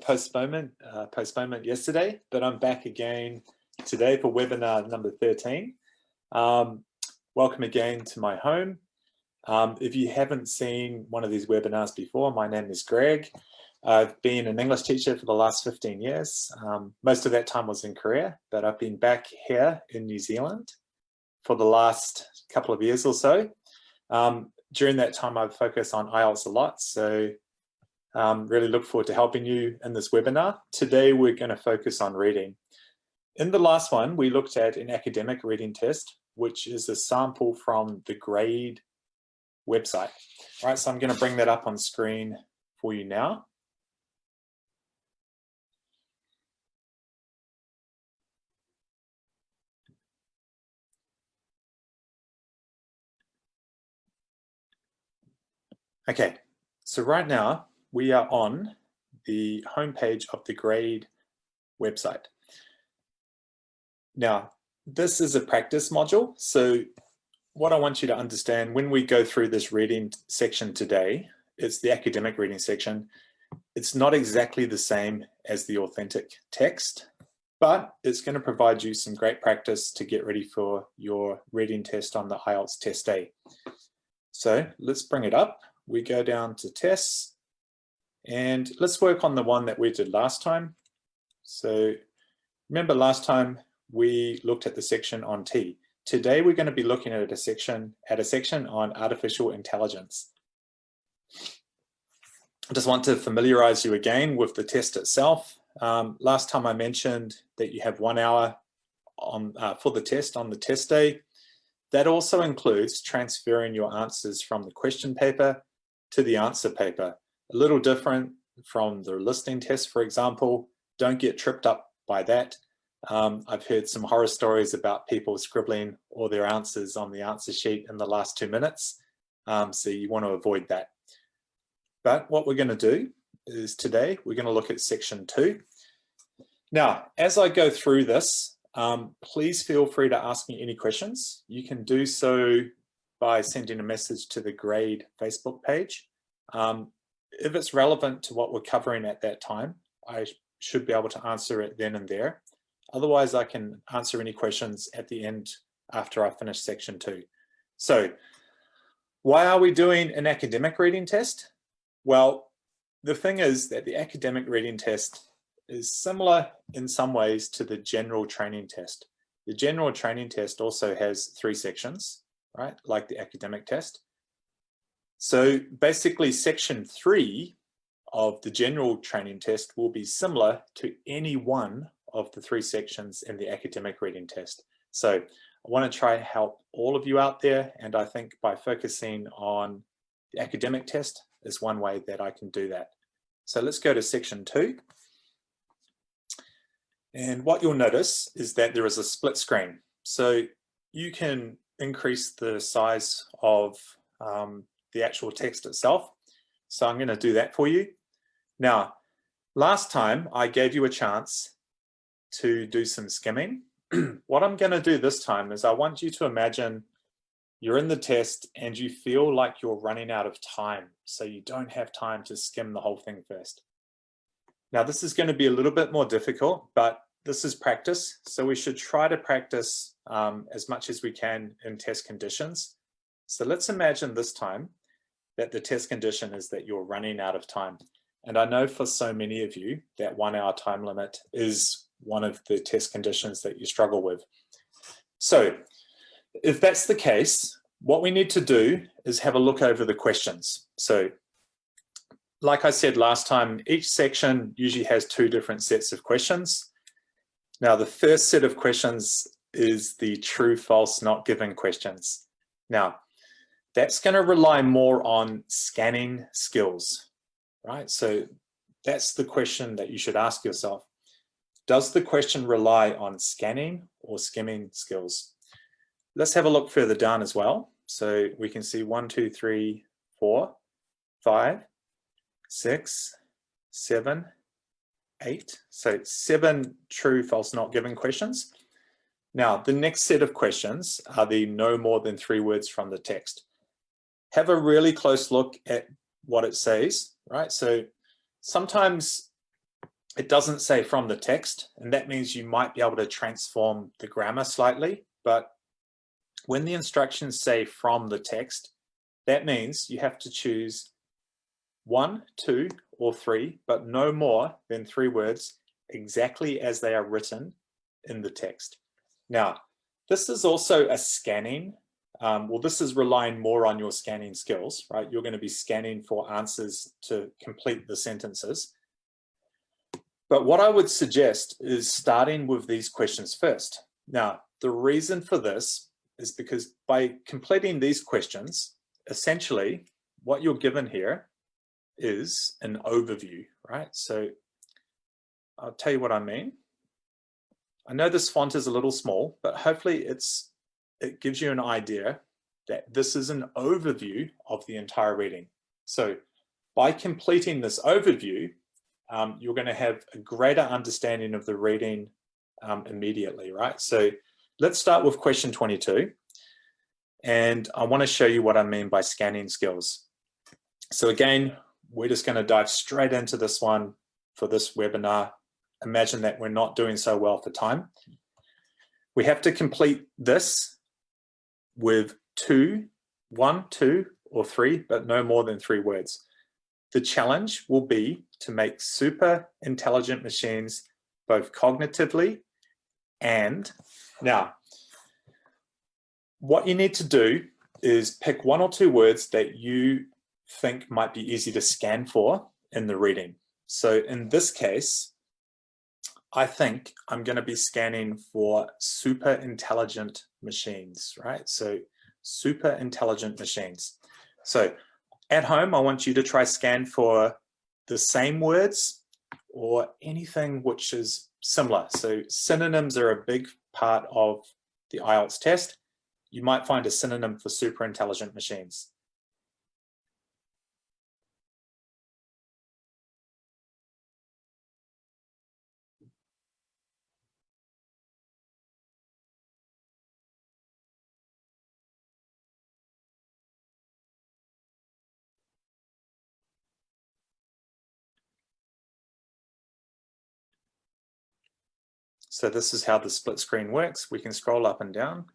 postponement yesterday, but I'm back again today for webinar number 13. Welcome again to my home. If you haven't seen one of these webinars before, my name is Greg. I've been an English teacher for the last 15 years. Most of that time was in Korea, but I've been back here in New Zealand for the last couple of years or so. During that time, I've focused on IELTS a lot, so really look forward to helping you in this webinar. Today, we're going to focus on reading. In the last one, we looked at an academic reading test, which is a sample from the grade website. All right, so I'm going to bring that up on screen for you now. Okay, so right now we are on the homepage of the grade website. Now, this is a practice module. So what I want you to understand when we go through this reading section today, it's the academic reading section. It's not exactly the same as the authentic text, but it's going to provide you some great practice to get ready for your reading test on the IELTS test day. So let's bring it up. We go down to tests and let's work on the one that we did last time. So remember last time we looked at the section on T. Today we're going to be looking at a section on artificial intelligence. I just want to familiarize you again with the test itself. Last time I mentioned that you have 1 hour for the test on the test day. That also includes transferring your answers from the question paper to the answer paper. A little different from the listening test, for example. Don't get tripped up by that. I've heard some horror stories about people scribbling all their answers on the answer sheet in the last 2 minutes. So you want to avoid that. But what we're going to do is today we're going to look at section 2. Now, as I go through this, please feel free to ask me any questions. You can do so by sending a message to the grade Facebook page. If it's relevant to what we're covering at that time, I should be able to answer it then and there. Otherwise, I can answer any questions at the end after I finish section 2. So why are we doing an academic reading test? Well, the thing is that the academic reading test is similar in some ways to the general training test. The general training test also has 3 sections, right? Like the academic test. So basically section 3 of the general training test will be similar to any one of the 3 sections in the academic reading test. So I want to try and help all of you out there, and I think by focusing on the academic test is one way that I can do that. So let's go to section 2. And what you'll notice is that there is a split screen. So you can increase the size of the actual text itself. So I'm going to do that for you. Now, last time I gave you a chance to do some skimming. What I'm going to do this time is I want you to imagine you're in the test and you feel like you're running out of time. So you don't have time to skim the whole thing first. Now, this is going to be a little bit more difficult, but this is practice. So we should try to practice as much as we can in test conditions. So let's imagine this time that the test condition is that you're running out of time. And I know for so many of you that 1 hour time limit is one of the test conditions that you struggle with. So if that's the case, what we need to do is have a look over the questions. So like I said last time, each section usually has 2 different sets of questions. Now, the first set of questions is the true, false, not given questions. Now, that's going to rely more on scanning skills, right? So that's the question that you should ask yourself. Does the question rely on scanning or skimming skills? Let's have a look further down as well. So we can see 1, 2, 3, 4, 5, 6, 7, 8. So 7 true, false, not given questions. Now, the next set of questions are the no more than 3 words from the text. Have a really close look at what it says, right? So sometimes it doesn't say from the text, and that means you might be able to transform the grammar slightly, but when the instructions say from the text, that means you have to choose 1, 2, or 3, but no more than 3 words exactly as they are written in the text. Now, this is also a scanning. Well, this is relying more on your scanning skills, right? You're going to be scanning for answers to complete the sentences. But what I would suggest is starting with these questions first. Now, the reason for this is because by completing these questions, essentially what you're given here is an overview, right? So I'll tell you what I mean. I know this font is a little small, but hopefully it gives you an idea that this is an overview of the entire reading. So by completing this overview, you're going to have a greater understanding of the reading immediately, right? So let's start with question 22. And I want to show you what I mean by scanning skills. So again, we're just going to dive straight into this one for this webinar. Imagine that we're not doing so well for time. We have to complete this with 1, 2, or 3, but no more than 3 words. The challenge will be to make super intelligent machines both cognitively and now. What you need to do is pick 1 or 2 words that you think might be easy to scan for in the reading. So in this case, I think I'm going to be scanning for super intelligent machines, right? So super intelligent machines. So at home, I want you to try scan for the same words or anything which is similar. So synonyms are a big part of the IELTS test. You might find a synonym for super intelligent machines. So this is how the split screen works. We can scroll up and down.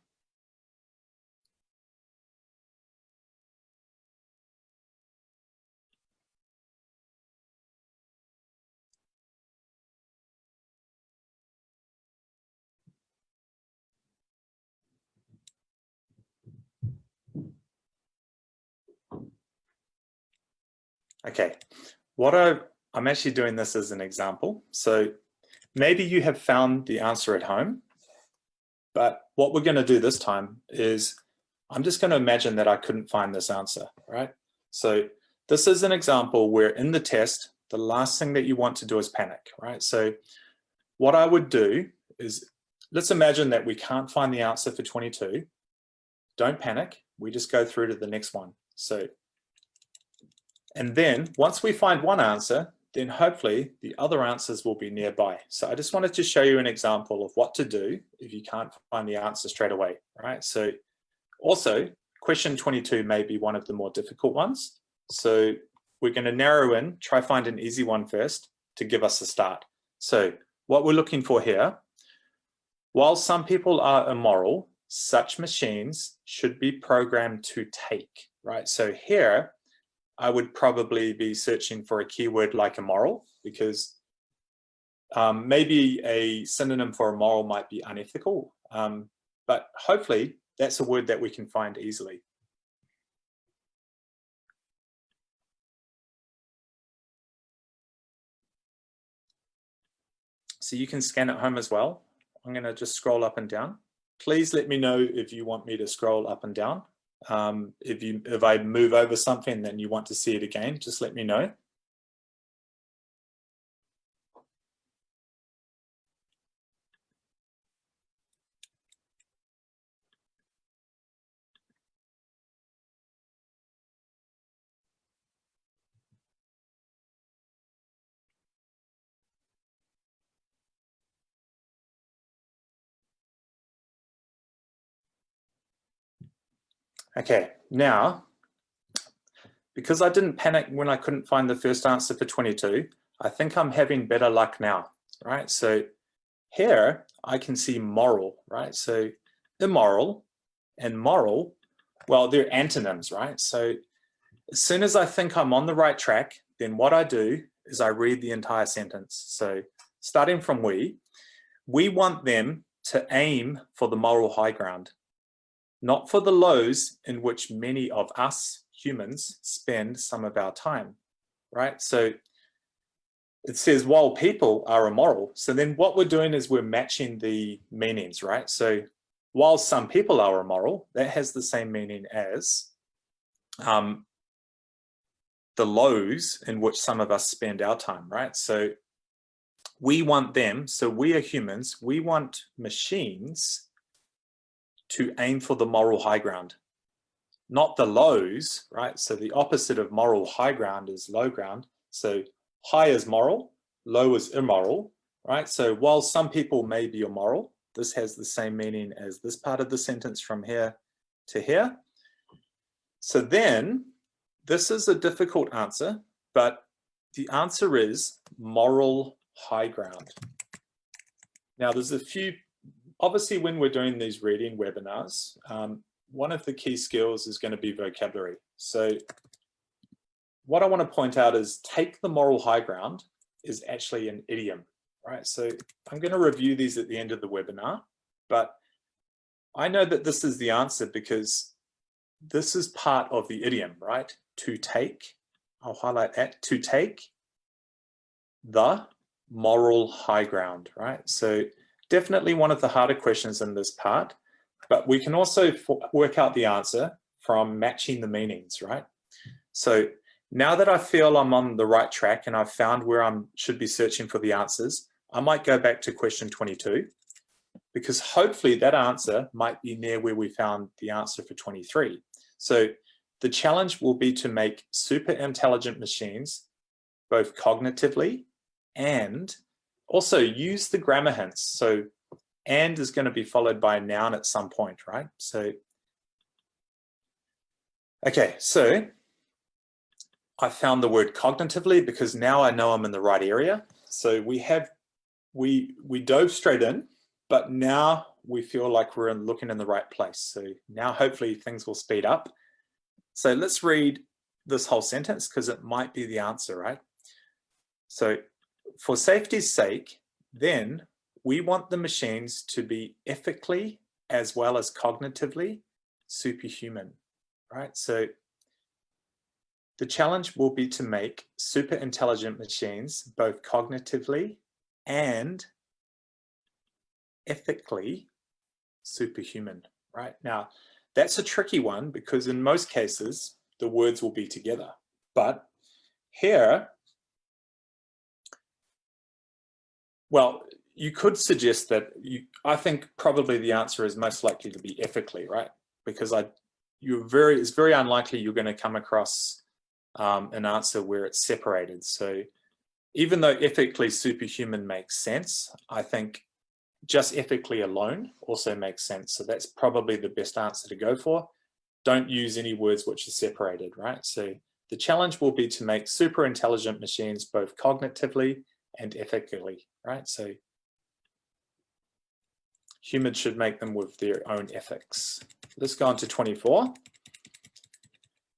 Okay, I'm actually doing this as an example. So maybe you have found the answer at home, but what we're going to do this time is I'm just going to imagine that I couldn't find this answer, right? So this is an example where in the test, the last thing that you want to do is panic, right? So what I would do is, let's imagine that we can't find the answer for 22. Don't panic. We just go through to the next one. So, and then once we find one answer, then hopefully the other answers will be nearby. So I just wanted to show you an example of what to do if you can't find the answer straight away, right? So also, question 22 may be one of the more difficult ones. So we're going to narrow in, try find an easy one first to give us a start. So what we're looking for here, while some people are immoral, such machines should be programmed to take, right? So here, I would probably be searching for a keyword like immoral, because maybe a synonym for immoral might be unethical, but hopefully that's a word that we can find easily. So you can scan at home as well. I'm going to just scroll up and down. Please let me know if you want me to scroll up and down. If I move over something, then you want to see it again, just let me know. Okay, now, because I didn't panic when I couldn't find the first answer for 22, I think I'm having better luck now, right? So here I can see moral, right? So immoral and moral, well, they're antonyms, right? So as soon as I think I'm on the right track, then what I do is I read the entire sentence. So starting from we want them to aim for the moral high ground, not for the lows in which many of us humans spend some of our time, right? So it says while people are immoral. So then what we're doing is we're matching the meanings, right? So while some people are immoral, that has the same meaning as the lows in which some of us spend our time, right? So we want them, so we are humans, we want machines to aim for the moral high ground, not the lows, right? So the opposite of moral high ground is low ground. So high is moral, low is immoral, right? So while some people may be immoral, this has the same meaning as this part of the sentence from here to here. So then this is a difficult answer, but the answer is moral high ground. Now there's a few, obviously when we're doing these reading webinars, one of the key skills is going to be vocabulary. So what I want to point out is take the moral high ground is actually an idiom, right? So I'm going to review these at the end of the webinar, but I know that this is the answer because this is part of the idiom, right? To take, I'll highlight that, to take the moral high ground, right? So definitely one of the harder questions in this part, but we can also work out the answer from matching the meanings, right? So now that I feel I'm on the right track and I've found where I should be searching for the answers, I might go back to question 22 because hopefully that answer might be near where we found the answer for 23. So the challenge will be to make super intelligent machines both cognitively and also use the grammar hints. So and is going to be followed by a noun at some point, right? So, okay, so I found the word cognitively because now I know I'm in the right area. So we dove straight in, but now we feel like we're looking in the right place. So now hopefully things will speed up. So let's read this whole sentence because it might be the answer, right? So for safety's sake, then we want the machines to be ethically as well as cognitively superhuman, right? So the challenge will be to make super intelligent machines both cognitively and ethically superhuman, right? Now, that's a tricky one because in most cases, the words will be together. But here, well, you could suggest that I think probably the answer is most likely to be ethically, right? Because it's very unlikely you're going to come across an answer where it's separated. So even though ethically superhuman makes sense, I think just ethically alone also makes sense. So that's probably the best answer to go for. Don't use any words which are separated, right? So the challenge will be to make super intelligent machines both cognitively and ethically, right? So humans should make them with their own ethics. Let's go on to 24.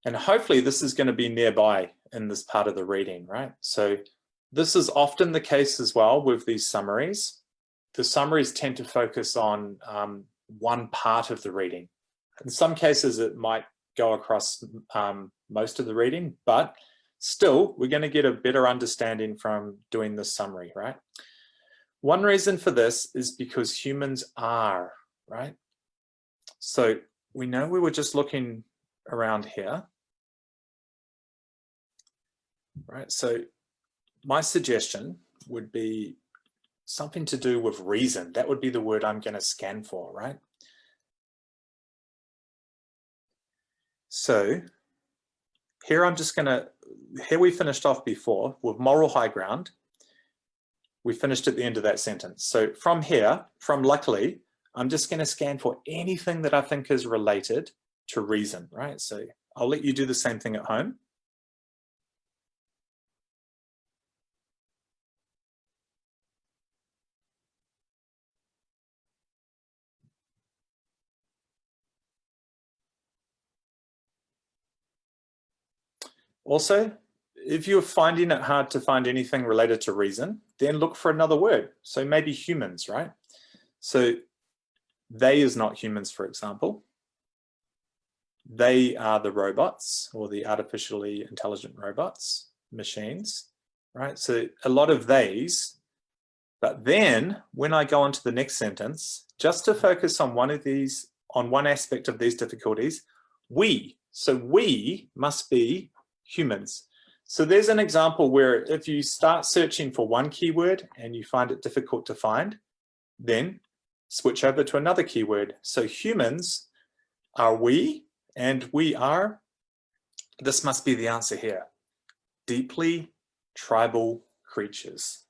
And hopefully this is going to be nearby in this part of the reading, right? So this is often the case as well with these summaries. The summaries tend to focus on one part of the reading. In some cases, it might go across most of the reading, but still, we're going to get a better understanding from doing this summary, right? One reason for this is because humans are, right? So we know we were just looking around here, right? So my suggestion would be something to do with reason. That would be the word I'm going to scan for, right? So here I'm just going to, here we finished off before with moral high ground. We finished at the end of that sentence. So from here, from luckily, I'm just going to scan for anything that I think is related to reason, right? So I'll let you do the same thing at home. Also, if you're finding it hard to find anything related to reason, then look for another word. So maybe humans, right? So they is not humans, for example. They are the robots, or the artificially intelligent robots, machines, right? So a lot of these, but then when I go on to the next sentence, just to focus on one of these, on one aspect of these difficulties, we. So we must be humans. So there's an example where if you start searching for one keyword and you find it difficult to find, then switch over to another keyword. So humans are we, and we are, this must be the answer here, deeply tribal creatures.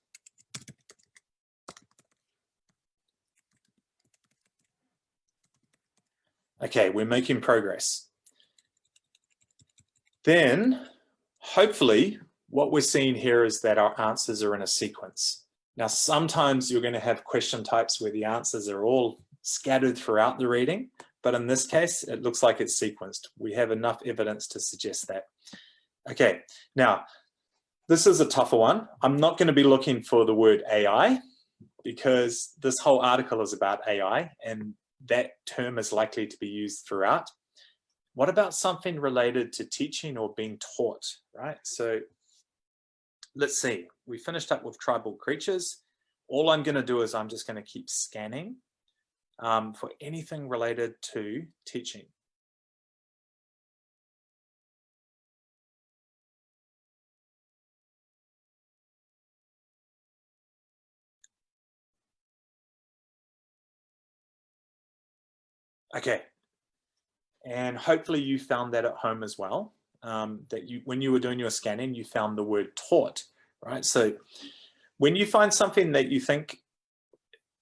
Okay, we're making progress. Then, hopefully, what we're seeing here is that our answers are in a sequence. Now, sometimes you're going to have question types where the answers are all scattered throughout the reading, but in this case, it looks like it's sequenced. We have enough evidence to suggest that. Okay, now, this is a tougher one. I'm not going to be looking for the word AI because this whole article is about AI and that term is likely to be used throughout. What about something related to teaching or being taught, right? So let's see, we finished up with tribal creatures. All I'm going to do is I'm just going to keep scanning for anything related to teaching. Okay, and hopefully you found that at home as well, that you, when you were doing your scanning, you found the word taught, right? So when you find something that you think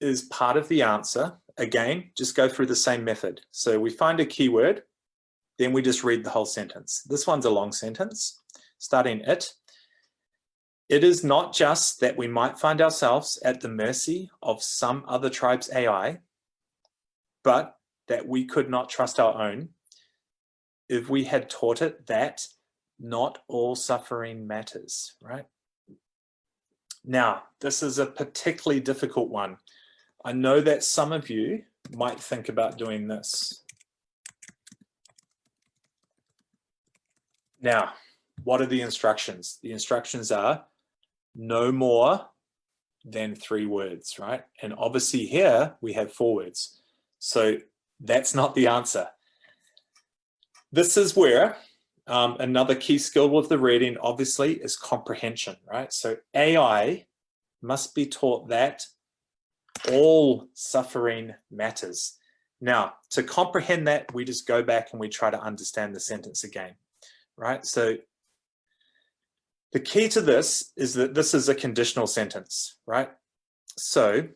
is part of the answer, again, just go through the same method. So we find a keyword, then we just read the whole sentence. This one's a long sentence, starting it. It is not just that we might find ourselves at the mercy of some other tribe's AI, but that we could not trust our own if we had taught it that not all suffering matters, right? Now, this is a particularly difficult one. I know that some of you might think about doing this. Now, what are the instructions? The instructions are no more than 3 words, right? And obviously here we have 4 words. So that's not the answer. This is where another key skill with the reading obviously is comprehension, right? So AI must be taught that all suffering matters. Now, to comprehend that, we just go back and we try to understand the sentence again, right? So the key to this is that this is a conditional sentence, right? So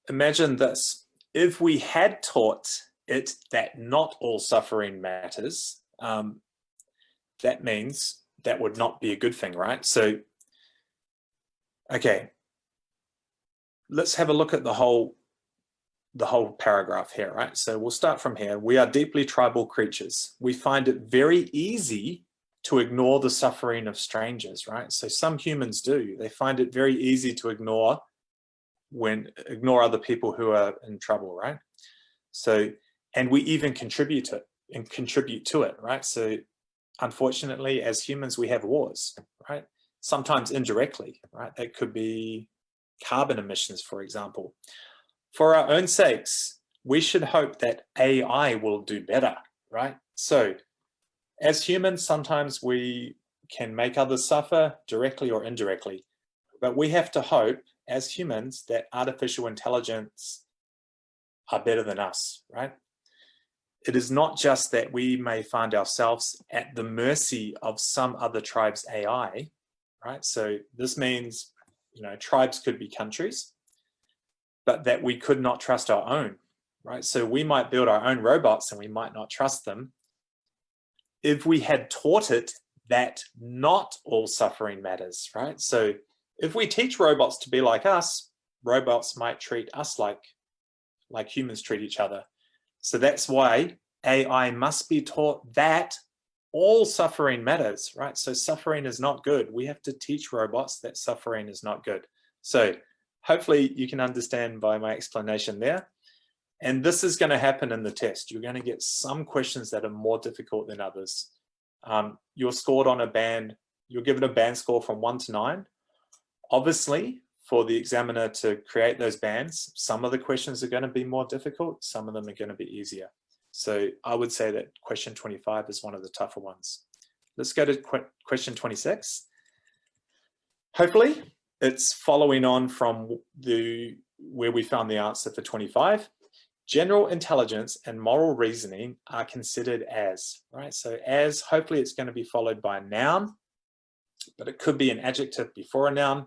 imagine this. If we had taught it that not all suffering matters, that means that would not be a good thing, right? So, okay, let's have a look at the whole paragraph here, right? So we'll start from here. We are deeply tribal creatures. We find it very easy to ignore the suffering of strangers, right? So some humans do. They find it very easy to ignore other people who are in trouble, right? So, and we even contribute to it, right? So unfortunately, as humans, we have wars, right? Sometimes indirectly, right? That could be carbon emissions, for example. For our own sakes, we should hope that AI will do better, right? So as humans, sometimes we can make others suffer directly or indirectly, but we have to hope as humans that artificial intelligence are better than us, right? It is not just that we may find ourselves at the mercy of some other tribe's AI, right? So this means, you know, tribes could be countries, but that we could not trust our own, right? So we might build our own robots and we might not trust them. If we had taught it that not all suffering matters, right? So if we teach robots to be like us, robots might treat us like humans treat each other. So that's why AI must be taught that all suffering matters, right? So suffering is not good. We have to teach robots that suffering is not good. So hopefully you can understand by my explanation there. And this is going to happen in the test. You're going to get some questions that are more difficult than others. You're scored on a band, you're given a band score from 1 to 9. Obviously, for the examiner to create those bands, some of the questions are going to be more difficult, some of them are going to be easier. So I would say that question 25 is one of the tougher ones. Let's go to question 26. Hopefully, it's following on from where we found the answer for 25. General intelligence and moral reasoning are considered as, right? So as, hopefully it's going to be followed by a noun, but it could be an adjective before a noun.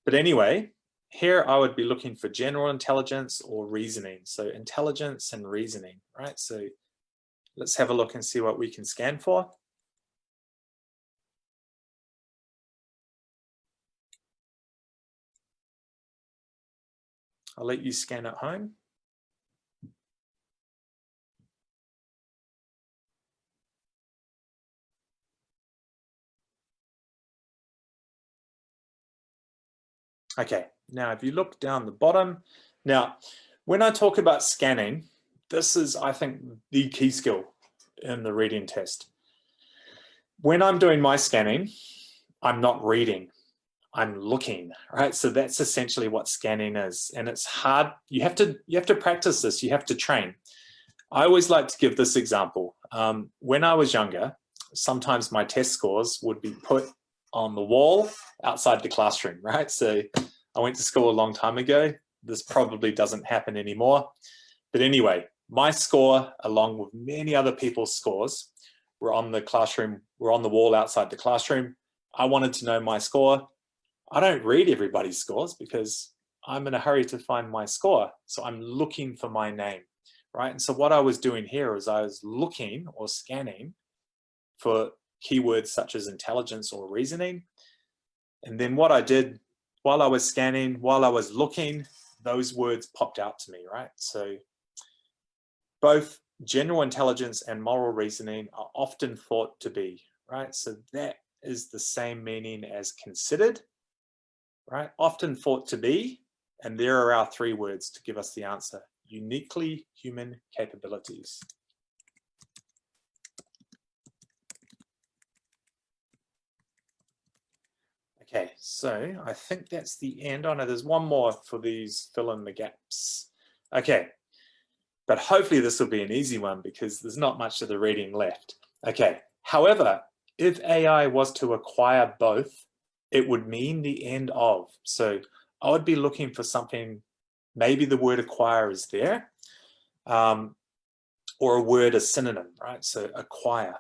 But anyway, here I would be looking for general intelligence or reasoning. So intelligence and reasoning, right? So let's have a look and see what we can scan for. I'll let you scan at home. Okay, now if you look down the bottom, now when I talk about scanning, this is, I think, the key skill in the reading test. When I'm doing my scanning, I'm not reading, I'm looking, right? So that's essentially what scanning is. And it's hard, you have to practice this, you have to train. I always like to give this example. When I was younger, sometimes my test scores would be put on the wall outside the classroom, right? So I went to school a long time ago. This probably doesn't happen anymore. But anyway, my score, along with many other people's scores, were on the wall outside the classroom. I wanted to know my score. I don't read everybody's scores because I'm in a hurry to find my score. So I'm looking for my name, right? And so what I was doing here is I was looking or scanning for keywords such as intelligence or reasoning. And then what I did while I was scanning, while I was looking, those words popped out to me, right? So both general intelligence and moral reasoning are often thought to be, right? So that is the same meaning as considered, right? Often thought to be, and there are our 3 words to give us the answer: uniquely human capabilities. Okay, so I think that's the end. Oh no, there's one more for these fill in the gaps. Okay, but hopefully this will be an easy one because there's not much of the reading left. Okay, however, if AI was to acquire both, it would mean the end of. So I would be looking for something, maybe the word acquire is there, or a word, a synonym, right? So acquire.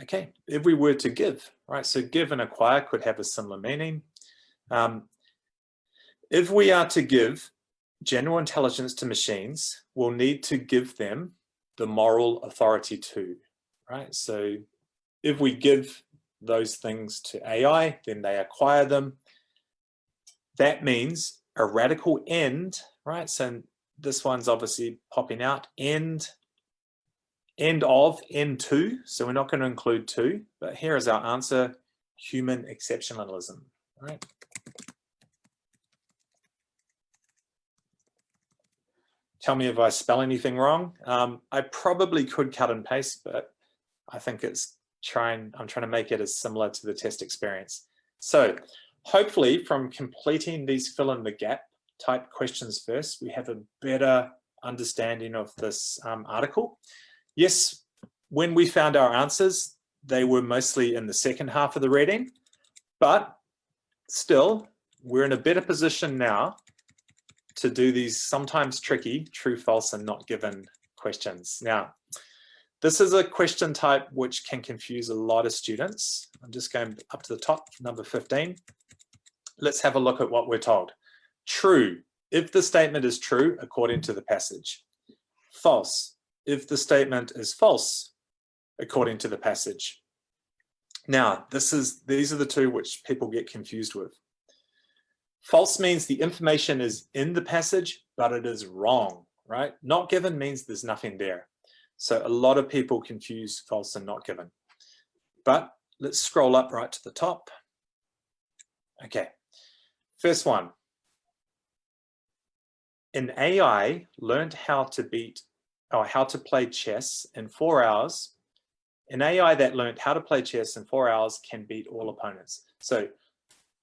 Okay, every word to give, right? So give and acquire could have a similar meaning. If we are to give general intelligence to machines, we'll need to give them the moral authority too, right? So if we give those things to AI, then they acquire them. That means a radical end, right? So this one's obviously popping out, end of, end to. So we're not going to include to, but here is our answer: human exceptionalism, right? Tell me if I spell anything wrong. I probably could cut and paste, but I think I'm trying to make it as similar to the test experience. So hopefully from completing these fill in the gap type questions first, we have a better understanding of this article. Yes, when we found our answers, they were mostly in the second half of the reading, but still we're in a better position now to do these sometimes tricky true, false, and not given questions. Now, this is a question type which can confuse a lot of students. I'm just going up to the top, number 15. Let's have a look at what we're told. True, if the statement is true according to the passage. False, if the statement is false according to the passage. Now, these are the 2 which people get confused with. False means the information is in the passage, but it is wrong, right? Not given means there's nothing there. So a lot of people confuse false and not given. But let's scroll up right to the top. Okay, first one. An AI learned how to play chess in 4 hours. An AI that learned how to play chess in 4 hours can beat all opponents. So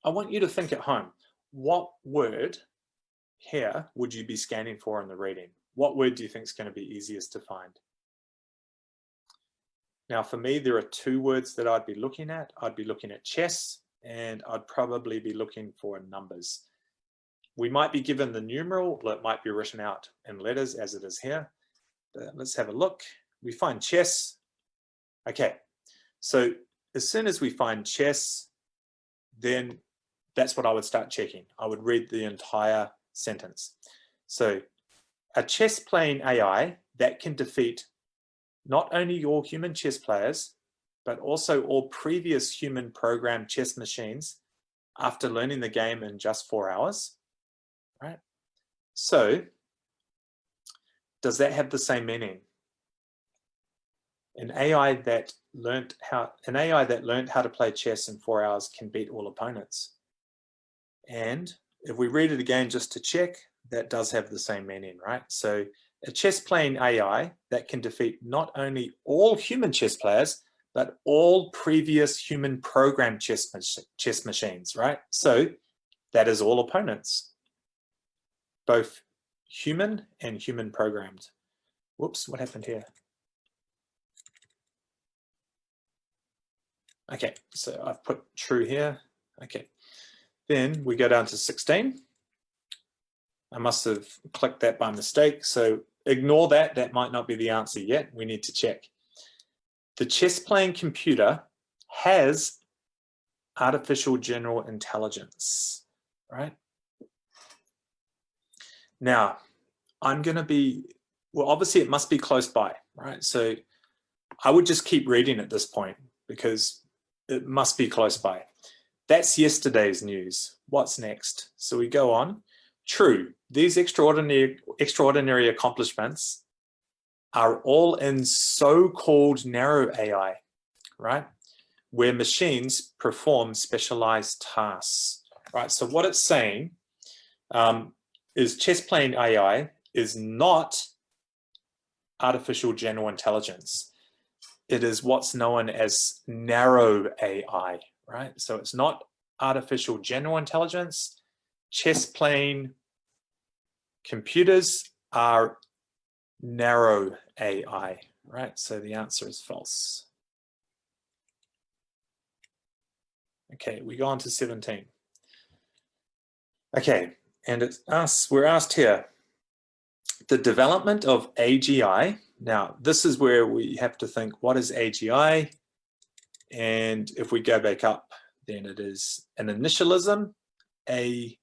I want you to think at home, what word here would you be scanning for in the reading? What word do you think is going to be easiest to find? Now, for me, there are 2 words that I'd be looking at. I'd be looking at chess, and I'd probably be looking for numbers. We might be given the numeral, or it might be written out in letters as it is here. But let's have a look. We find chess. Okay, so as soon as we find chess, then that's what I would start checking. I would read the entire sentence. So a chess playing AI that can defeat not only all human chess players, but also all previous human programmed chess machines after learning the game in just 4 hours, right? So does that have the same meaning? An AI that learned how to play chess in 4 hours can beat all opponents. And if we read it again just to check, that does have the same meaning, right? So a chess playing AI that can defeat not only all human chess players, but all previous human programmed chess machines, right? So that is all opponents, both human and human programmed. Whoops, what happened here? Okay, so I've put true here. Okay, then we go down to 16. I must have clicked that by mistake, so ignore that. That might not be the answer yet. We need to check. The chess playing computer has artificial general intelligence, right? Now, I'm going to be, well, obviously it must be close by, right? So I would just keep reading at this point because it must be close by. That's yesterday's news. What's next? So we go on. True, these extraordinary accomplishments are all in so-called narrow AI, right? Where machines perform specialized tasks, right? So what it's saying is chess playing AI is not artificial general intelligence. It is what's known as narrow AI, right? So it's not artificial general intelligence. Chess playing computers are narrow AI, right? So the answer is false. Okay, we go on to 17. Okay, and it's us, we're asked here, the development of AGI. Now, this is where we have to think, what is AGI? And if we go back up, then it is an initialism, AGI,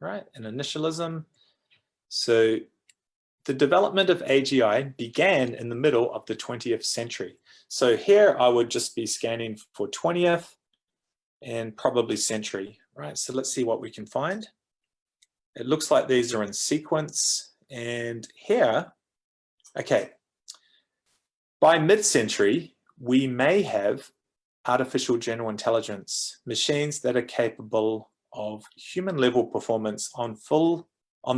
right? An initialism. So the development of AGI began in the middle of the 20th century. So here I would just be scanning for 20th and probably century, right? So let's see what we can find. It looks like these are in sequence. And here, okay, by mid-century, we may have artificial general intelligence, machines that are capable of human level performance on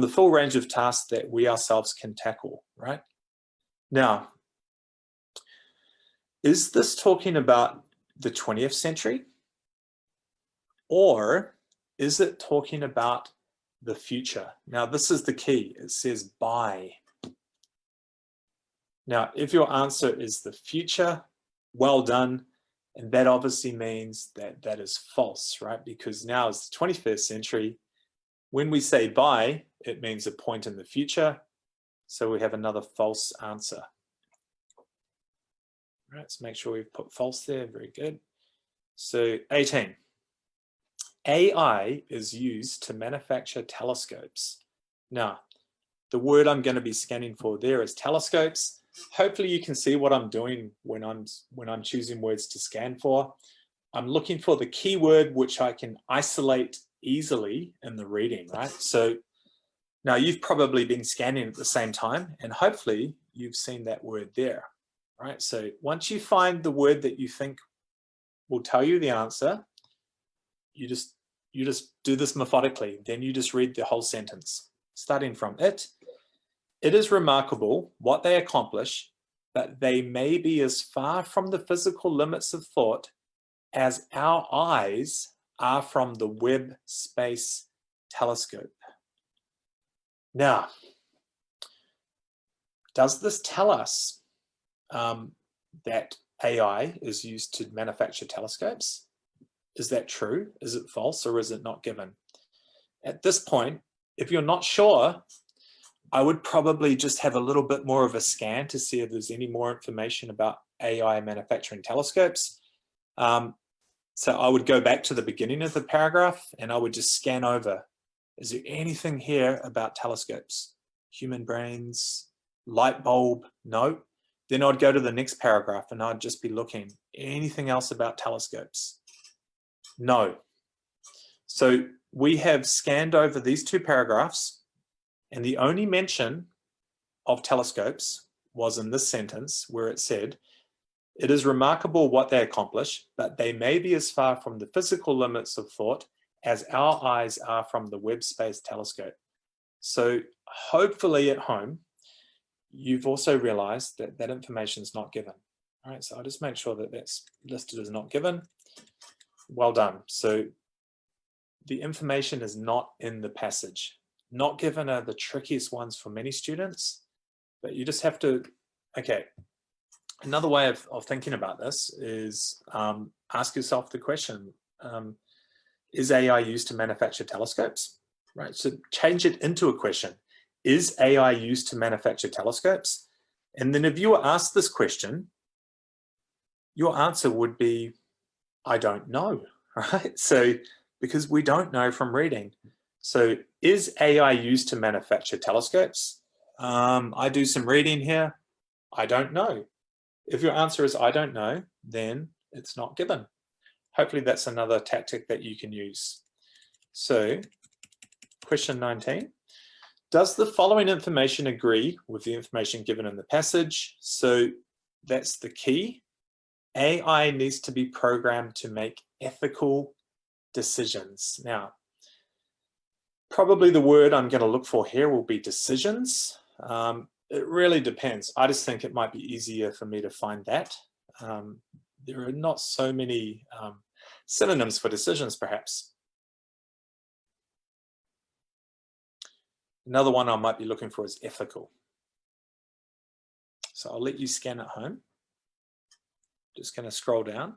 the full range of tasks that we ourselves can tackle, right? Now, is this talking about the 20th century? Or is it talking about the future? Now, this is the key. It says by. Now, if your answer is the future, well done. And that obviously means that that is false, right? Because now it's the 21st century. When we say by, it means a point in the future. So we have another false answer. All right, let's make sure we've put false there. Very good. So 18. AI is used to manufacture telescopes. Now, the word I'm going to be scanning for there is telescopes. Hopefully you can see what I'm doing when I'm choosing words to scan for. I'm looking for the keyword which I can isolate easily in the reading, right? So Now, you've probably been scanning at the same time, and hopefully you've seen that word there, right? So once you find the word that you think will tell you the answer, you just do this methodically. Then you just read the whole sentence, starting from it. It is remarkable what they accomplish, but they may be as far from the physical limits of thought as our eyes are from the Webb Space Telescope. Now, does this tell us that AI is used to manufacture telescopes? Is that true? Is it false, or is it not given? At this point, if you're not sure, I would probably just have a little bit more of a scan to see if there's any more information about AI manufacturing telescopes. So I would go back to the beginning of the paragraph and I would just scan over. Is there anything here about telescopes? Human brains, light bulb? No. Then I'd go to the next paragraph and I'd just be looking. Anything else about telescopes? No. So we have scanned over these two paragraphs, and the only mention of telescopes was in this sentence where it said, it is remarkable what they accomplish, but they may be as far from the physical limits of thought as our eyes are from the Webb Space Telescope. So hopefully at home, you've also realized that that information is not given. All right, so I'll just make sure that that's listed as not given. Well done. So the information is not in the passage. Not given are the trickiest ones for many students, but you just have to, okay. Another way of thinking about this is ask yourself the question, is AI used to manufacture telescopes? Right, so change it into a question. Is AI used to manufacture telescopes? And then if you were asked this question, your answer would be, I don't know, right? So, because we don't know from reading. So is AI used to manufacture telescopes? I do some reading here. I don't know. If your answer is I don't know, then it's not given. Hopefully that's another tactic that you can use. So question 19, does the following information agree with the information given in the passage? So that's the key. AI needs to be programmed to make ethical decisions. Now, probably the word I'm going to look for here will be decisions. It really depends. I just think it might be easier for me to find that. There are not so many synonyms for decisions, perhaps. Another one I might be looking for is ethical. So I'll let you scan at home. Just going to scroll down.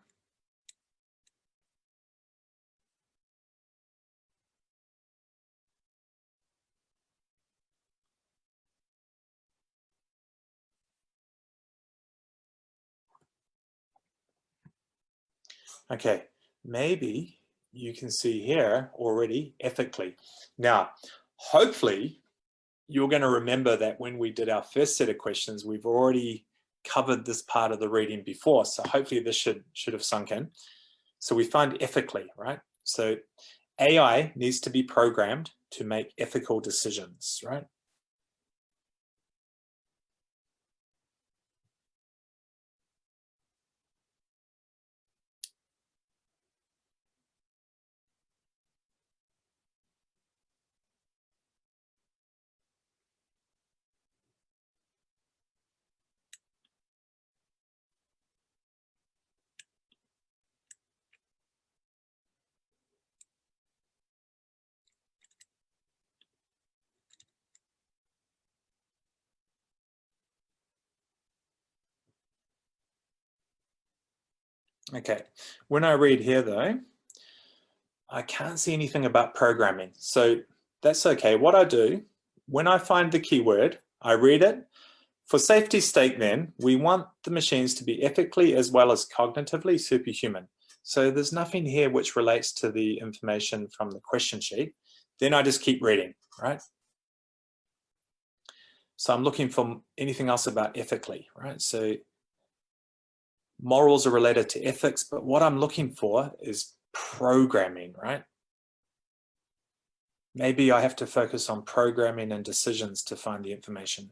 Okay, maybe you can see here already ethically. Now, hopefully you're going to remember that when we did our first set of questions, we've already covered this part of the reading before. So hopefully this should have sunk in. So we find ethically, right? So AI needs to be programmed to make ethical decisions, right? Okay, when I read here though, I can't see anything about programming. So that's okay. What I do, when I find the keyword, I read it. For safety's sake then, we want the machines to be ethically as well as cognitively superhuman. So there's nothing here which relates to the information from the question sheet. Then I just keep reading, right? So I'm looking for anything else about ethically, right? So morals are related to ethics, but what I'm looking for is programming, right? maybe I have to focus on programming and decisions to find the information.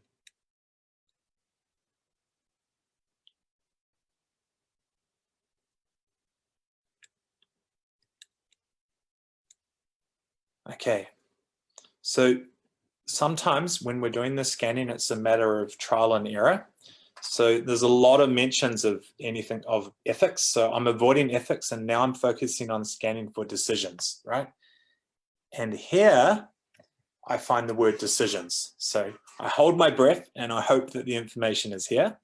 Okay, so sometimes when we're doing the scanning, it's a matter of trial and error. So there's a lot of mentions of anything of ethics. So I'm avoiding ethics and now I'm focusing on scanning for decisions, right? And here I find the word decisions. So I hold my breath and I hope that the information is here.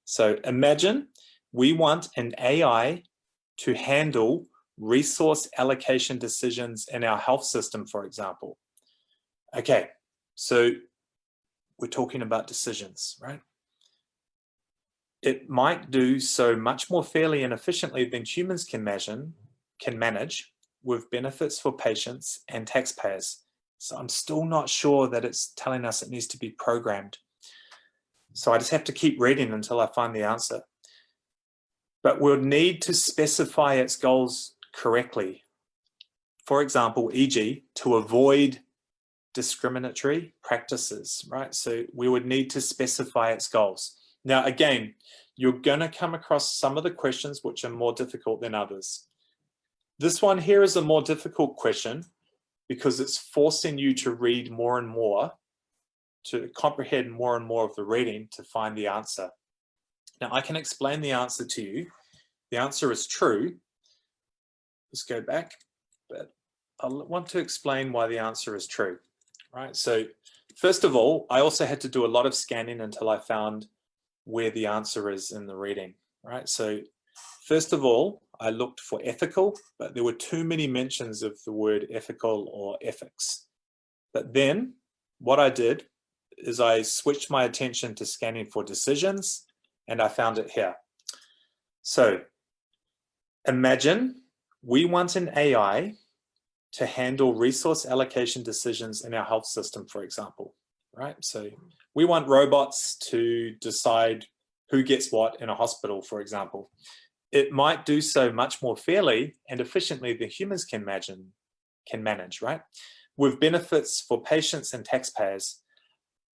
So imagine we want an AI to handle resource allocation decisions in our health system, for example. Okay, so we're talking about decisions, right? It might do so much more fairly and efficiently than humans can manage with benefits for patients and taxpayers. So I'm still not sure that it's telling us it needs to be programmed. So I just have to keep reading until I find the answer. But we'll need to specify its goals correctly. For example, e.g., to avoid discriminatory practices, right? So we would need to specify its goals. Now, again, you're going to come across some of the questions which are more difficult than others. This one here is a more difficult question because it's forcing you to read more and more, to comprehend more and more of the reading to find the answer. Now, I can explain the answer to you. The answer is true. Let's go back, but I want to explain why the answer is true, right? So first of all, I also had to do a lot of scanning until I found where the answer is in the reading, right? So first of all, I looked for ethical, but there were too many mentions of the word ethical or ethics. But then what I did is I switched my attention to scanning for decisions and I found it here. So imagine we want an AI to handle resource allocation decisions in our health system, for example, right? So we want robots to decide who gets what in a hospital, for example. It might do so much more fairly and efficiently than humans can manage, right? With benefits for patients and taxpayers,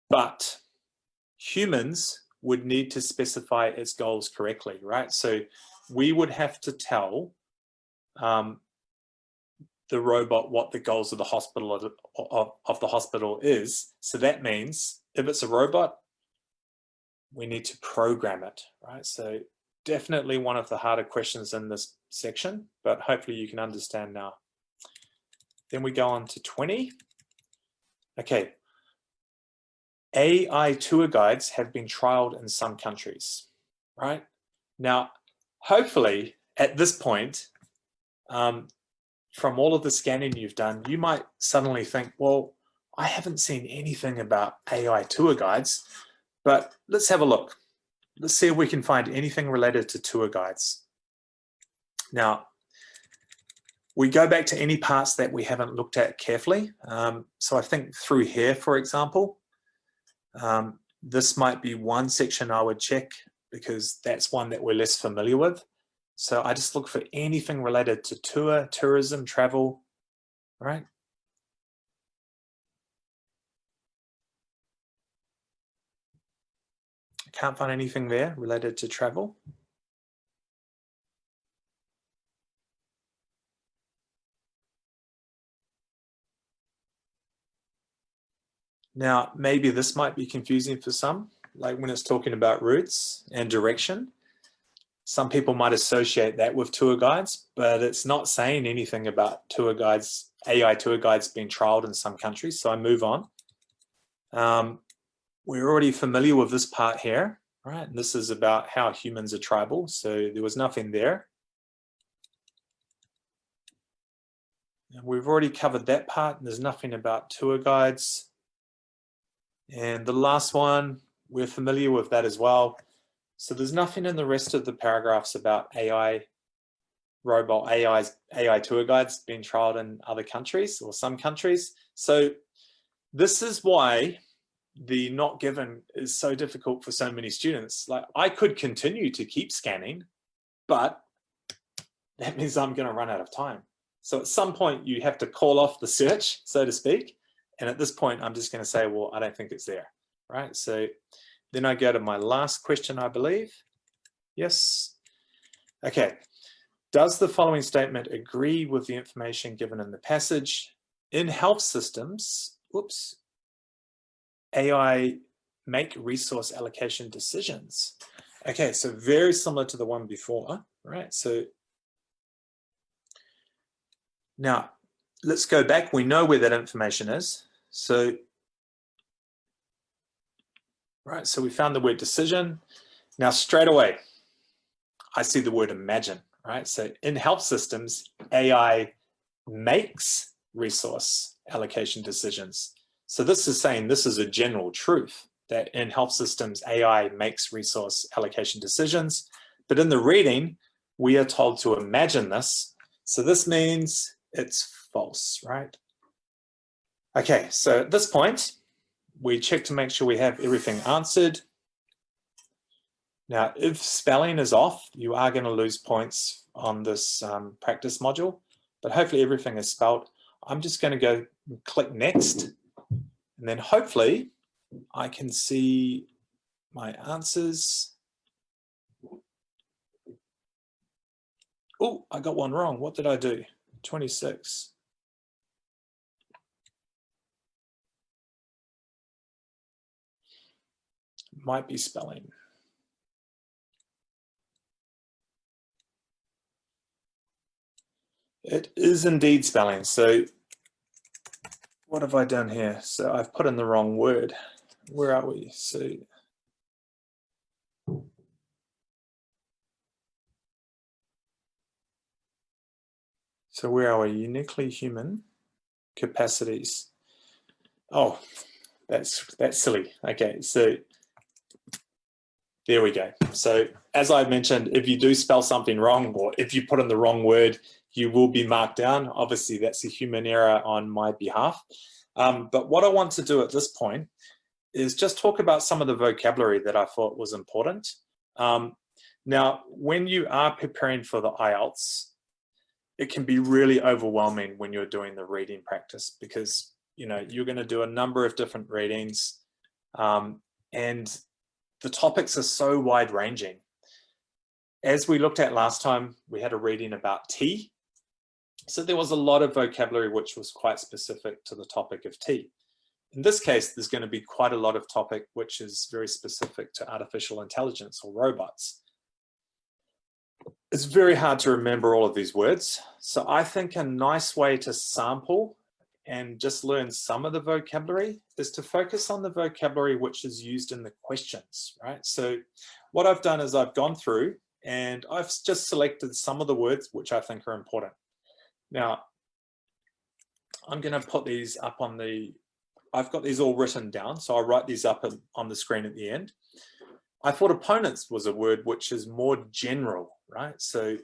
but humans would need to specify its goals correctly, right? So we would have to tell the robot what the goals of the hospital is. So that means if it's a robot, we need to program it, right? So definitely one of the harder questions in this section, but hopefully you can understand now. Then we go on to 20. Okay. AI tour guides have been trialed in some countries, right? Now, hopefully at this point, from all of the scanning you've done, you might suddenly think, well, I haven't seen anything about AI tour guides, but let's have a look. Let's see if we can find anything related to tour guides. Now, we go back to any parts that we haven't looked at carefully. So I think through here, for example, this might be one section I would check because that's one that we're less familiar with. So I just look for anything related to tourism, travel, right? I can't find anything there related to travel. Now, maybe this might be confusing for some, like when it's talking about routes and direction. Some people might associate that with tour guides, but it's not saying anything about tour guides, AI tour guides being trialed in some countries. So I move on. We're already familiar with this part here, right? And this is about how humans are tribal. So there was nothing there. And we've already covered that part. And there's nothing about tour guides. And the last one, we're familiar with that as well. So there's nothing in the rest of the paragraphs about AI tour guides being trialed in other countries or some countries. So this is why the not given is so difficult for so many students. Like I could continue to keep scanning, but that means I'm going to run out of time. So at some point you have to call off the search, so to speak. And at this point, I'm just going to say, well, I don't think it's there, right? So then I go to my last question, I believe. Yes. Okay. Does the following statement agree with the information given in the passage? In health systems, oops, AI make resource allocation decisions. Okay, so very similar to the one before, right? So now let's go back. We know where that information is. So, right, so we found the word decision. Now straight away, I see the word imagine, right? So in health systems, AI makes resource allocation decisions. So this is saying this is a general truth that in health systems, AI makes resource allocation decisions. But in the reading, we are told to imagine this. So this means it's false, right? Okay, so at this point, we check to make sure we have everything answered. Now, if spelling is off, you are going to lose points on this practice module, but hopefully everything is spelled. I'm just going to go and click next, and then hopefully I can see my answers. Oh, I got one wrong. What did I do? 26. Might be spelling. It is indeed spelling. So what have I done here? So I've put in the wrong word. Where are we? So where are we? Uniquely human capacities. Oh, that's silly. Okay, so there we go. So as I mentioned, if you do spell something wrong, or if you put in the wrong word, you will be marked down. Obviously, that's a human error on my behalf. But what I want to do at this point is just talk about some of the vocabulary that I thought was important. Now, when you are preparing for the IELTS, it can be really overwhelming when you're doing the reading practice because you're going to do a number of different readings, and the topics are so wide-ranging. As we looked at last time, we had a reading about tea. So there was a lot of vocabulary which was quite specific to the topic of tea. In this case, there's going to be quite a lot of topic which is very specific to artificial intelligence or robots. It's very hard to remember all of these words. So I think a nice way to sample and just learn some of the vocabulary is to focus on the vocabulary which is used in the questions, right? So what I've done is I've gone through and I've just selected some of the words which I think are important. Now, I'm going to put these up on I've got these all written down, so I'll write these up on the screen at the end. I thought opponents was a word which is more general, right? So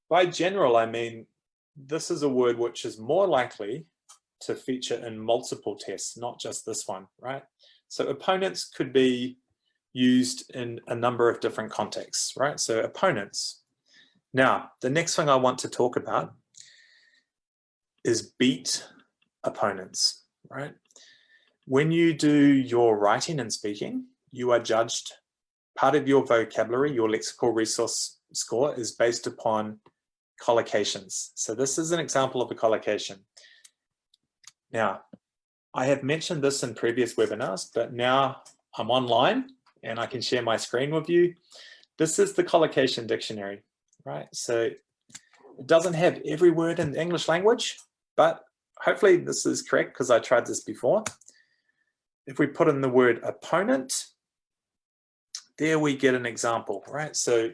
by general, I mean, this is a word which is more likely to feature in multiple tests, not just this one, right? So opponents could be used in a number of different contexts, right? So opponents. Now, the next thing I want to talk about is beat opponents, right? When you do your writing and speaking, you are judged. Part of your vocabulary, your lexical resource score is based upon collocations. So this is an example of a collocation. Now, I have mentioned this in previous webinars, but now I'm online and I can share my screen with you. This is the collocation dictionary, right? So it doesn't have every word in the English language, but hopefully this is correct because I tried this before. If we put in the word opponent, there we get an example, right? So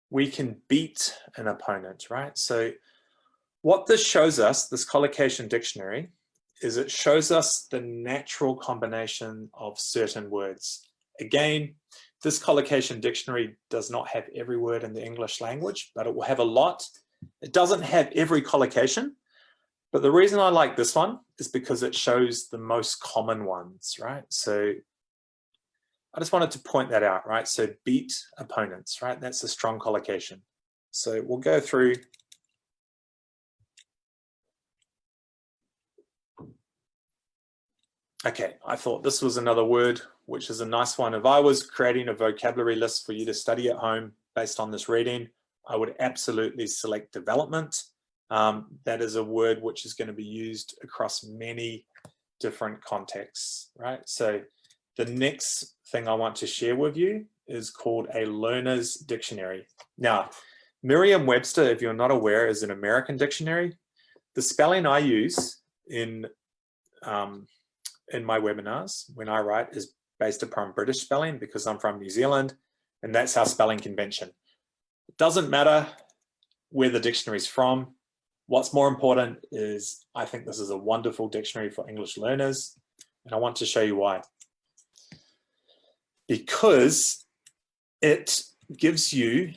we can beat an opponent, right? So what this shows us, this collocation dictionary, is it shows us the natural combination of certain words. Again, this collocation dictionary does not have every word in the English language, but it will have a lot. It doesn't have every collocation, but the reason I like this one is because it shows the most common ones, right? So I just wanted to point that out, right? So beat opponents, right? That's a strong collocation. So we'll go through Okay, I thought this was another word, which is a nice one. If I was creating a vocabulary list for you to study at home based on this reading, I would absolutely select development. That is a word which is going to be used across many different contexts, right? So the next thing I want to share with you is called a learner's dictionary. Now, Merriam-Webster, if you're not aware, is an American dictionary. The spelling I use in my webinars when I write is based upon British spelling because I'm from New Zealand, and that's our spelling convention. It doesn't matter where the dictionary is from. What's more important is I think this is a wonderful dictionary for English learners, and I want to show you why. Because it gives you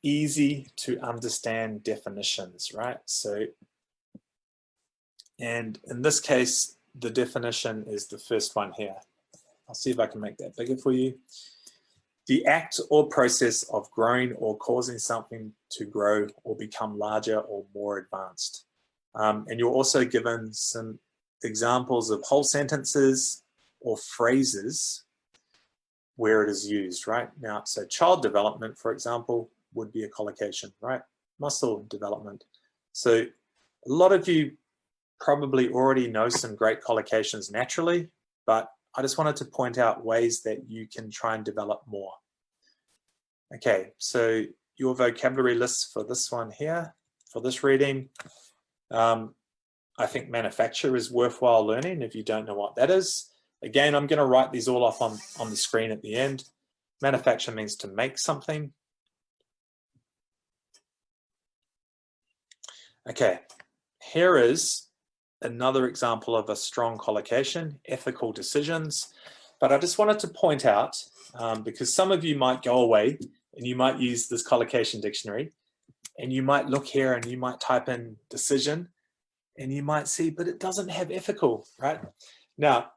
easy to understand definitions, right? So, and in this case, the definition is the first one here. I'll see if I can make that bigger for you. The act or process of growing or causing something to grow or become larger or more advanced. And you're also given some examples of whole sentences or phrases where it is used, right? Now, so child development, for example, would be a collocation, right? Muscle development. So a lot of you probably already know some great collocations naturally, but I just wanted to point out ways that you can try and develop more. Okay, so your vocabulary list for this one here, for this reading, I think manufacture is worthwhile learning if you don't know what that is. Again, I'm going to write these all off on the screen at the end. Manufacture means to make something. Okay, here is another example of a strong collocation, ethical decisions. But I just wanted to point out, because some of you might go away and you might use this collocation dictionary and you might look here and you might type in decision and you might see, but it doesn't have ethical, right? Now,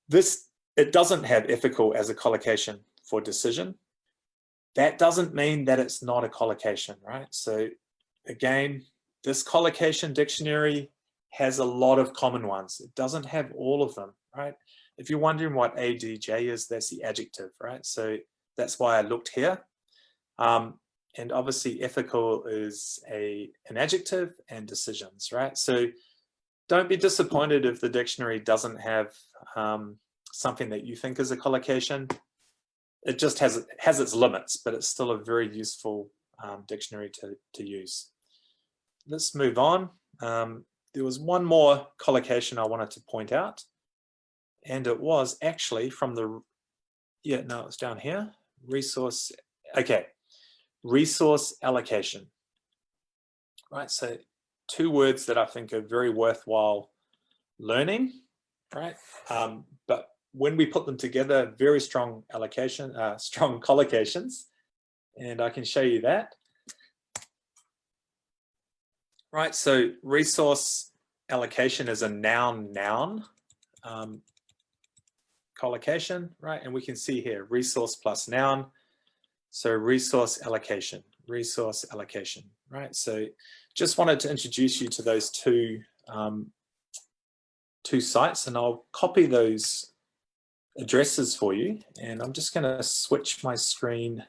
it doesn't have ethical as a collocation for decision. That doesn't mean that it's not a collocation, right? So again, this collocation dictionary has a lot of common ones. It doesn't have all of them, right? If you're wondering what ADJ is, that's the adjective, right? So that's why I looked here. And obviously ethical is an adjective and decisions, right? So don't be disappointed if the dictionary doesn't have something that you think is a collocation. It just has its limits, but it's still a very useful dictionary to use. Let's move on. There was one more collocation I wanted to point out, and it was actually from the, it's down here, resource, okay, resource allocation, right? So two words that I think are very worthwhile learning, right? But when we put them together, very strong allocation, strong collocations, and I can show you that. Right, so resource allocation is a noun-noun collocation, right? And we can see here, resource plus noun. So resource allocation, right? So just wanted to introduce you to those two sites, and I'll copy those addresses for you. And I'm just gonna switch my screen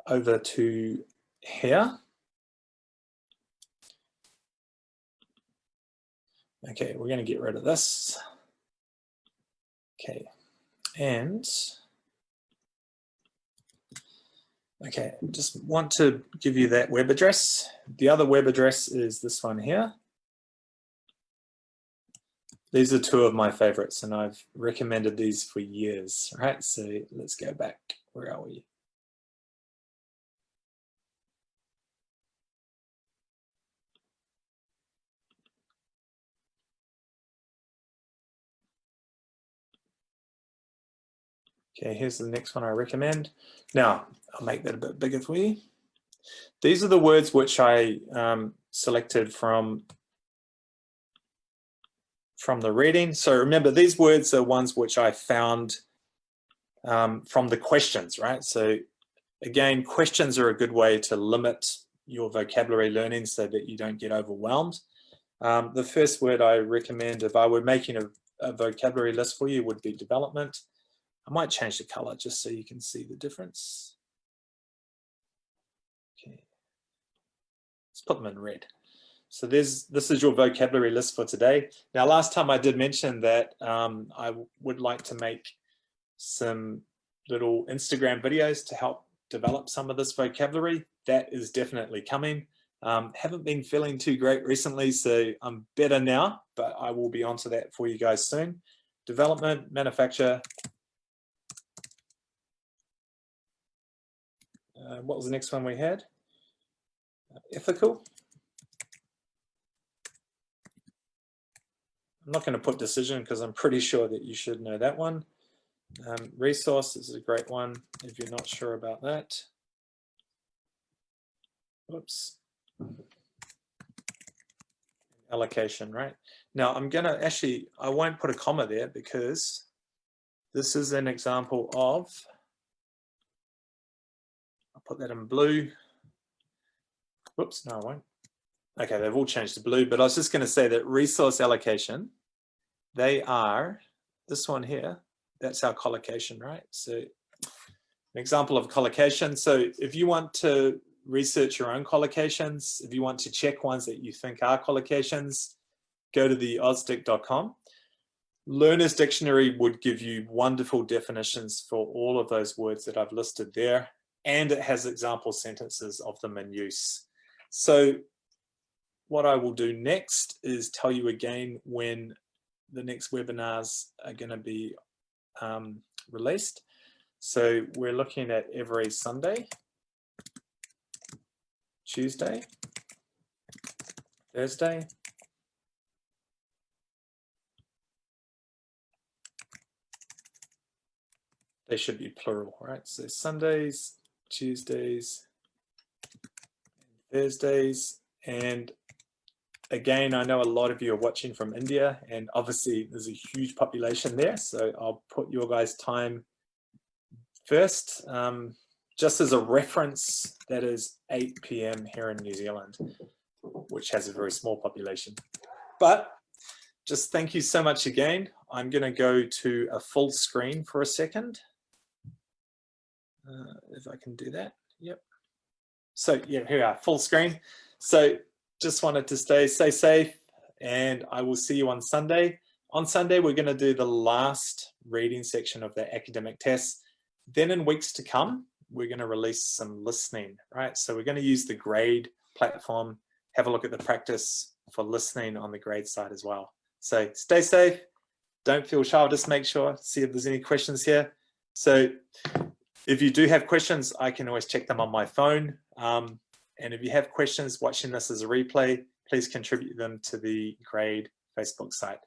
over to here. Okay, we're going to get rid of this. Okay, and okay, just want to give you that web address. The other web address is this one here. These are two of my favorites, and I've recommended these for years, right? So let's go back. Where are we? Okay, here's the next one I recommend. Now, I'll make that a bit bigger for you. These are the words which I selected from the reading. So remember, these words are ones which I found from the questions, right? So again, questions are a good way to limit your vocabulary learning so that you don't get overwhelmed. The first word I recommend, if I were making a vocabulary list for you would be development. I might change the color just so you can see the difference. Okay, let's put them in red. So this is your vocabulary list for today. Now, last time I did mention that I would like to make some little Instagram videos to help develop some of this vocabulary. That is definitely coming. Haven't been feeling too great recently, so I'm better now, but I will be onto that for you guys soon. Development, manufacture. What was the next one we had? Ethical. I'm not going to put decision because I'm pretty sure that you should know that one. Resource is a great one if you're not sure about that. Oops. Allocation, right? Now I'm going to actually, I won't put a comma there because this is an example of, I'll put that in blue. Whoops, no, I won't. Okay, they've all changed to blue, but I was just going to say that resource allocation, they are, this one here, that's our collocation, right? So an example of collocation. So if you want to research your own collocations, if you want to check ones that you think are collocations, go to the ausdic.com. Learner's Dictionary would give you wonderful definitions for all of those words that I've listed there, and it has example sentences of them in use. So what I will do next is tell you again when the next webinars are going to be released. So we're looking at every Sunday, Tuesday, Thursday, they should be plural, right? So Sundays, Tuesdays, Thursdays, and again, I know a lot of you are watching from India, and obviously there's a huge population there, so I'll put your guys' time first. Just as a reference, that is 8 p.m. here in New Zealand, which has a very small population. But just thank you so much again. I'm going to go to a full screen for a second. If I can do that. Yep. So yeah, here we are, full screen. So just wanted to stay safe, and I will see you on Sunday. On Sunday, we're going to do the last reading section of the academic test. Then in weeks to come, we're going to release some listening, right? So we're going to use the grade platform, have a look at the practice for listening on the grade side as well. So stay safe, don't feel shy, just make sure, see if there's any questions here. So if you do have questions, I can always check them on my phone. And if you have questions watching this as a replay, please contribute them to the grade Facebook site.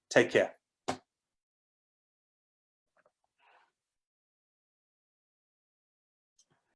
Take care.